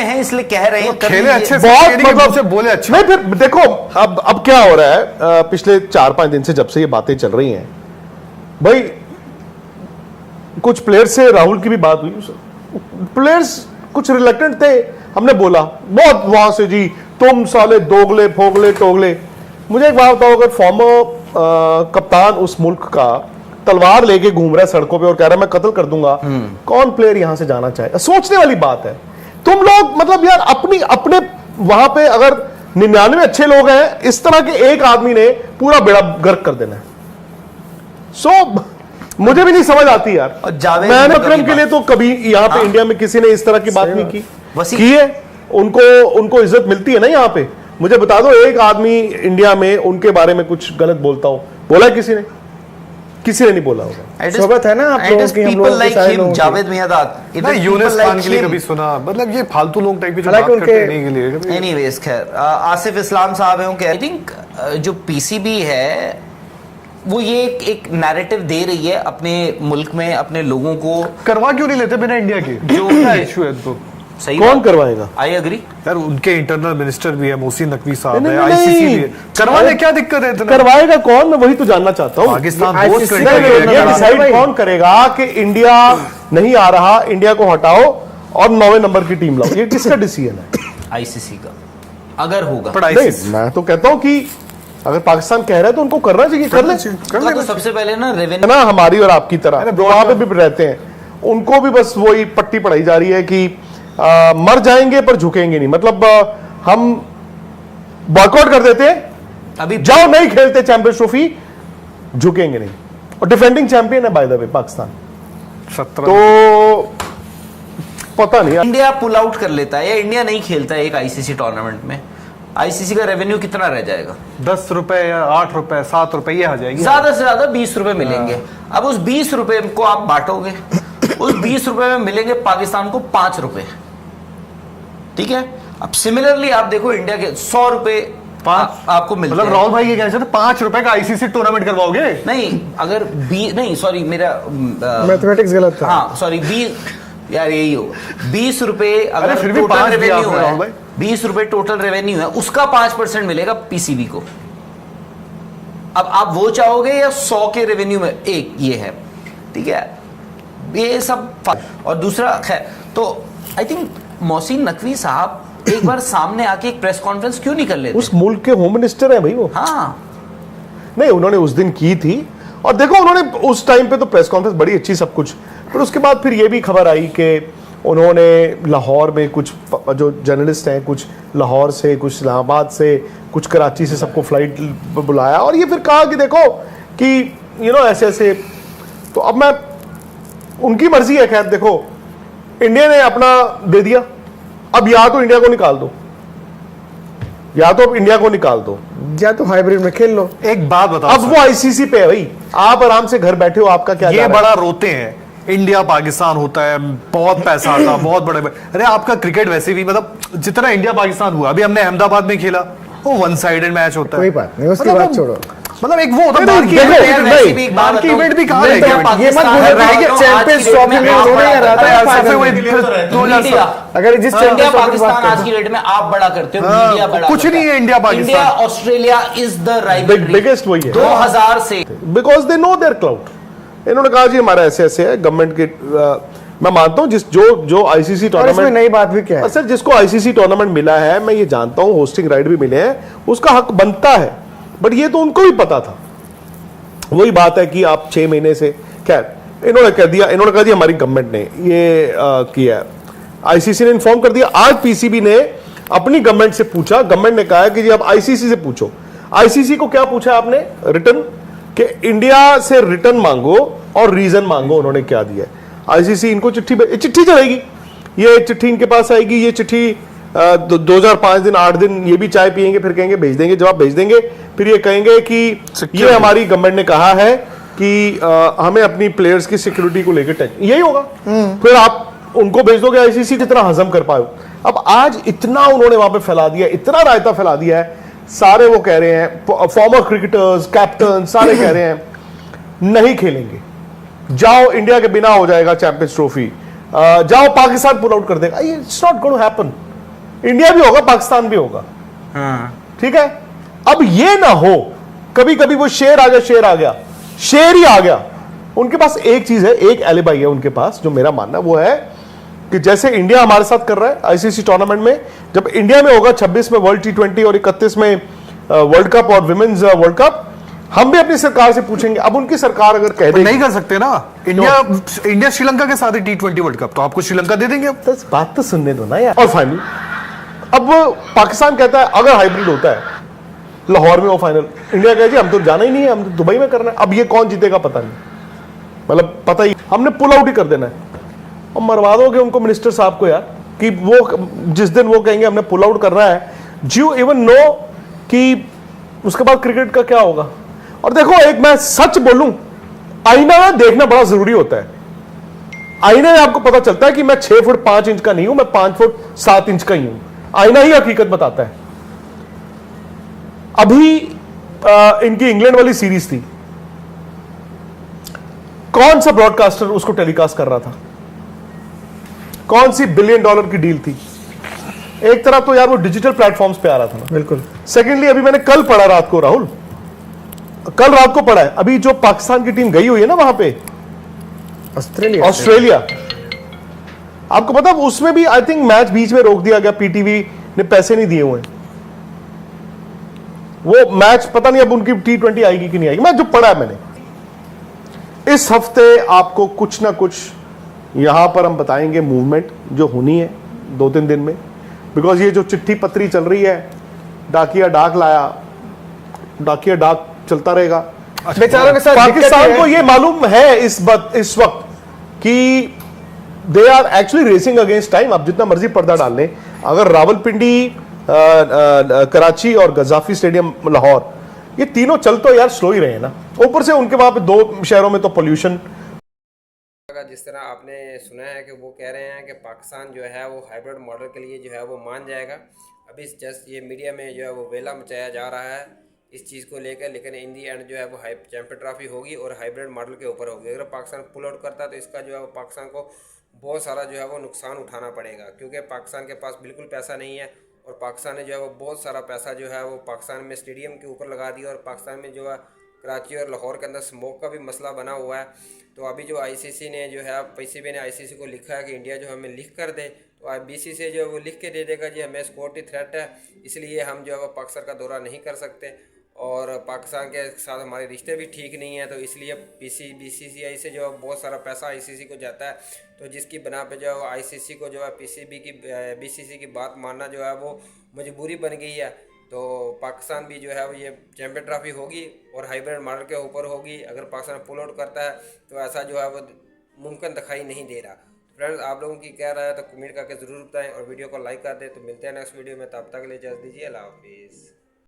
हैं इसलिए कह रहे हैं, खेले अच्छे से, बहुत मतलब से बोले अच्छा। नहीं, फिर देखो अब क्या हो रहा है, पिछले 4-5 दिन से जब से ये बातें चल रही हैं भाई, कुछ प्लेयर्स से राहुल की भी बात हुई, प्लेयर्स कुछ रिलेक्टेंट थे, हमने बोला बहुत वहां से जी तुम साले दोगले फोगले टोगले। मुझे एक बात बताओ, अगर फॉर्मर कप्तान उस मुल्क का तलवार लेके घूम रहा है सड़कों पे और कह रहा है मैं कत्ल कर दूंगा, कौन प्लेयर यहां से जाना चाहेगा? सोचने वाली बात है। तुम लोग मतलब यार अपने वहां पे अगर 99 अच्छे लोग हैं, इस तरह के एक आदमी ने पूरा बेड़ा गर्क कर देना है। मुझे भी नहीं समझ आती यार। मैंने अकरम के लिए तो कभी यहां पे इंडिया में किसी ने इस तरह की बात नहीं की है। उनको इज्जत मिलती है ना यहाँ पे। मुझे बता दो एक आदमी इंडिया में उनके बारे में कुछ गलत बोलता हो, बोला है किसी ने? किसी ने नहीं बोला होगा। सोबत है ना आप लोगों की, हम लोगों के जावेद मियादाद, यूनुस खान के लिए कभी सुना, मतलब ये फालतू लोग टाइप की जो बात करते हैं नहीं के लिए। एनीवेज खैर, आसिफ इस्लाम साहब हैं कि आई थिंक जो पीसीबी है वो ये एक नैरेटिव दे रही है अपने मुल्क में अपने लोगों को। करवा क्यों नहीं लेते बिना इंडिया के? जो इशू है तो सही कौन करवाएगा? आई एग्री यार, उनके इंटरनल मिनिस्टर भी है, मोहसिन नकवी साहब है, आईसीसी भी है, करवाने क्या दिक्कत है इतना? करवाएगा कौन? मैं वही तो जानना चाहता हूँ। पाकिस्तान डिसाइड कौन करेगा कि इंडिया नहीं आ रहा, इंडिया को हटाओ और 9वें नंबर की टीम लाओ? ये किसका डिसीजन है? आईसीसी का अगर होगा। मैं तो कहता हूँ कि अगर पाकिस्तान कह रहा है तो उनको करना चाहिए, कर ले। तो सबसे पहले ना रेवेन्यू ना हमारी और आपकी तरह जो वहां पे भी रहते हैं, उनको भी बस वही पट्टी पढ़ाई जा रही है कि मर जाएंगे पर झुकेंगे नहीं। मतलब हम बॉयकॉट कर देते हैं, अभी जाओ नहीं खेलते चैंपियंस ट्रॉफी, झुकेंगे नहीं। और डिफेंडिंग चैंपियन है बाय द वे पाकिस्तान। 17 तो पता नहीं इंडिया पुल आउट कर लेता है या इंडिया नहीं खेलता है एक आईसीसी टूर्नामेंट में, आईसीसी का रेवेन्यू कितना रह जाएगा? 10 रुपए या 8 रुपए 7 रुपए ये आ जाएगी, ज्यादा से ज्यादा 20 रुपए मिलेंगे। अब उस 20 रुपए को आप बांटोगे, उस 20 रुपए में मिलेंगे पाकिस्तान को 5 रुपए, ठीक है? अब सिमिलरली आप देखो इंडिया के 100 रुपए आपको मिलते मतलब राहुल भाई ये कहना चाहते 5 रुपए का आईसीसी टूर्नामेंट करवाओगे? नहीं, अगर नहीं सॉरी मेरा मैथमेटिक्स गलत था। हाँ सॉरी 20 यार यही हो 20 रुपए अगर फिर भी टोटल 5 रेवेन्यू है, 20 रुपए टोटल रेवेन्यू है, उसका 5% मिलेगा पीसीबी को। अब आप वो चाहोगे या 100 के रेवेन्यू में एक ये है, ठीक है? ये सब। और दूसरा खैर, तो आई थिंक मोहसिन नकवी साहब एक बार सामने आके एक प्रेस कॉन्फ्रेंस क्यों नहीं कर लेते? उस मुल्क के होम मिनिस्टर है भाई वो। हाँ नहीं, उन्होंने उस दिन की थी और देखो उन्होंने उस टाइम पे तो प्रेस कॉन्फ्रेंस बड़ी अच्छी सब कुछ, पर उसके बाद फिर ये भी खबर आई कि उन्होंने लाहौर में कुछ जो जर्नलिस्ट हैं, कुछ लाहौर से, कुछ इस्लामाबाद से, कुछ कराची से, सबको फ्लाइट बुलाया और ये फिर कहा कि देखो कि ऐसे ऐसे। तो अब मैं उनकी मर्जी है, खैर देखो इंडिया ने अपना दे दिया, अब या तो इंडिया को निकाल दो, या तो अब इंडिया को निकाल दो, या तो हाइब्रिड में खेल लो। एक बात बताओ, अब वो आईसीसी पे है भाई, आप आराम से घर बैठे हो, आपका क्या ये बड़ा रोते हैं इंडिया पाकिस्तान होता है, बहुत पैसा आता, बहुत बड़े। अरे आपका क्रिकेट वैसे भी मतलब जितना इंडिया पाकिस्तान हुआ, अभी हमने अहमदाबाद में खेला, वो 1 साइडेड मैच होता है। कोई बात नहीं, उसकी बात छोड़ो। मतलब एक वो होता है बाहर की इवेंट भी कहां रह गया? ये मत भूलो चैंपियंस ट्रॉफी में उन्होंने हराया था। अगर जिस इंडिया पाकिस्तान आज की डेट में आप बड़ा करते हो, मीडिया बड़ा कुछ नहीं है India Pakistan. India Australia is the rivalry, biggest वही है 2000 से, because they know their clout. इन्होंने कहा जी हमारा ऐसे ऐसे है गवर्नमेंट के। मैं मानता हूं जो आईसीसी टूर्नामेंट, नई बात भी क्या है सर, जिसको आईसीसी टूर्नामेंट मिला है, मैं ये जानता हूं, होस्टिंग राइट भी मिले हैं, उसका हक बनता है, बट ये तो उनको भी पता था। वही बात है कि आप 6 महीने से, खैर इन्होंने कह दिया, इन्होंने कहा जी हमारी गवर्नमेंट ने ये किया, आईसीसी ने इन्फॉर्म कर दिया। आज पीसीबी ने अपनी गवर्नमेंट से पूछा, गवर्नमेंट ने कहा है कि जी आप आईसीसी से पूछो। आईसीसी को क्या पूछा आपने? रिटर्न, कि इंडिया से रिटर्न मांगो और रीजन मांगो। उन्होंने क्या दिया? आईसीसी इनको चिट्ठी चलेगी, ये चिट्ठी इनके पास आएगी, ये चिट्ठी 2005 दिन 8 दिन ये भी चाय पियेंगे, फिर कहेंगे भेज देंगे, जवाब भेज देंगे, फिर ये कहेंगे कि ये हमारी गवर्नमेंट ने कहा है कि हमें अपनी प्लेयर्स की सिक्योरिटी को लेकर टेंशन, यही होगा। फिर आप उनको भेज दोगे, आईसीसी जितना हजम कर पाए। अब आज इतना उन्होंने वहां पे फैला दिया, इतना रायता फैला दिया है, सारे वो कह रहे हैं, फॉर्मर क्रिकेटर्स, कैप्टन, सारे कह रहे हैं नहीं खेलेंगे, जाओ इंडिया के बिना हो जाएगा चैंपियंस ट्रॉफी, जाओ पाकिस्तान पुल आउट कर देगा। It's not going to happen. India भी होगा, पाकिस्तान भी होगा। ठीक है, अब ये ना हो कभी कभी वो शेर आ गया, शेर आ गया, शेर ही आ गया। उनके पास एक चीज है, एक एलिबाई है उनके पास, जो मेरा मानना वो है कि जैसे इंडिया हमारे साथ कर रहा है आईसीसी टूर्नामेंट में, जब इंडिया में होगा 26 में वर्ल्ड T20 और 31 में वर्ल्ड कप और विमेंस वर्ल्ड कप, हम भी अपनी सरकार से पूछेंगे। अब उनकी सरकार अगर कह दे नहीं कर सकते ना, इंडिया श्रीलंका के साथ है T20 वर्ल्ड कप, तो आपको श्रीलंका दे देंगे। तो बात तो सुनने दो ना यार। और फाइनल, अब पाकिस्तान कहता है अगर हाइब्रिड होता है लाहौर में वो फाइनल, इंडिया कहे जी हम तो जाना ही नहीं है, हम तो दुबई में करना है। अब ये कौन जीतेगा पता नहीं, मतलब पता ही, हमने पुल आउट ही कर देना है। और मरवा दोगे उनको मिनिस्टर साहब को यार, कि वो जिस दिन वो कहेंगे हमने पुल आउट करना है, डू यू इवन नो कि उसके बाद क्रिकेट का क्या होगा। और देखो एक मैं सच बोलूं, आईना देखना बड़ा जरूरी होता है। आईने में आपको पता चलता है कि मैं 6 फुट 5 इंच का नहीं हूं, मैं 5 फुट 7 इंच का ही हूं। आईना ही हकीकत बताता है। अभी इनकी इंग्लैंड वाली सीरीज थी, कौन सा ब्रॉडकास्टर उसको टेलीकास्ट कर रहा था, कौन सी $1 बिलियन की डील थी। एक तरफ तो यार वो डिजिटल प्लेटफॉर्म्स पे आ रहा था ना, बिल्कुल। सेकेंडली अभी मैंने कल पढ़ा रात को, राहुल कल रात को पढ़ा है, अभी जो पाकिस्तान की टीम गई हुई है ना वहां पे ऑस्ट्रेलिया, आपको पता उसमें भी आई थिंक मैच बीच में रोक दिया गया, पीटीवी ने पैसे नहीं दिए हुए। वो मैच पता नहीं अब उनकी T20 आएगी कि नहीं आएगी, मैं जो पढ़ा है मैंने। इस हफ्ते आपको कुछ ना कुछ यहां पर हम बताएंगे मूवमेंट जो होनी है 2-3 दिन में, बिकॉज ये जो चिट्ठी पत्री चल रही है, डाकिया डाक लाया, डाकिया डाक चलता रहेगा। बेचारों के साथ पाकिस्तान को ये मालूम है इस वक्त कि they are actually racing against time. आप जितना मर्जी पर्दा डाल लें, अगर रावलपिंडी, कराची और गजाफी स्टेडियम लाहौर, ये तीनों चल तो यार स्लो ही रहे ना, ऊपर से उनके वहां पे 2 शहरों में तो पोल्यूशन। जिस तरह आपने सुना है कि वो कह रहे हैं कि पाकिस्तान जो है वो हाइब्रिड मॉडल के लिए जो है वो मान जाएगा। अभी जस्ट ये मीडिया में जो है वो वेला मचाया जा रहा है इस चीज़ को लेकर, लेकिन इन दी एंड जो है वो चैंपियन ट्रॉफी होगी और हाइब्रिड मॉडल के ऊपर होगी। अगर पाकिस्तान पुल आउट करता है तो इसका जो है वो पाकिस्तान को बहुत सारा जो है वो नुकसान उठाना पड़ेगा, क्योंकि पाकिस्तान के पास बिल्कुल पैसा नहीं है और पाकिस्तान ने जो है वो बहुत सारा पैसा जो है वो पाकिस्तान में स्टेडियम के ऊपर लगा दिया, और पाकिस्तान में जो है कराची और लाहौर के अंदर स्मोक का भी मसला बना हुआ है। तो अभी जो आईसीसी ने जो है पीसीबी ने आईसीसी को लिखा है कि इंडिया जो हमें लिख कर दे, तो आईबीसी से जो है वो लिख के दे देगा जी हमें सिक्योरिटी थ्रेट है, इसलिए हम जो है वो पाकिस्तान का दौरा नहीं कर सकते और पाकिस्तान के साथ हमारे रिश्ते भी ठीक नहीं है, तो इसलिए बीसीसीआई से जो है बहुत सारा पैसा आईसीसी को जाता है। तो जिसकी बना पे जो है वो आईसीसी को जो है बीसीसी की बात मानना जो है वो मजबूरी बन गई है। तो पाकिस्तान भी जो है वो ये चैंपियन ट्रॉफी होगी और हाइब्रिड मॉडल के ऊपर होगी। अगर पाकिस्तान पुल आउट करता है तो ऐसा जो है वो मुमकिन दिखाई नहीं दे रहा। फ्रेंड्स, आप लोगों की क्या राय है तो कमेंट करके ज़रूर बताएं और वीडियो को लाइक कर दें। तो मिलते हैं नेक्स्ट वीडियो में, तब तक के लिए इजाज़त दीजिए, अल्लाह हाफिज़।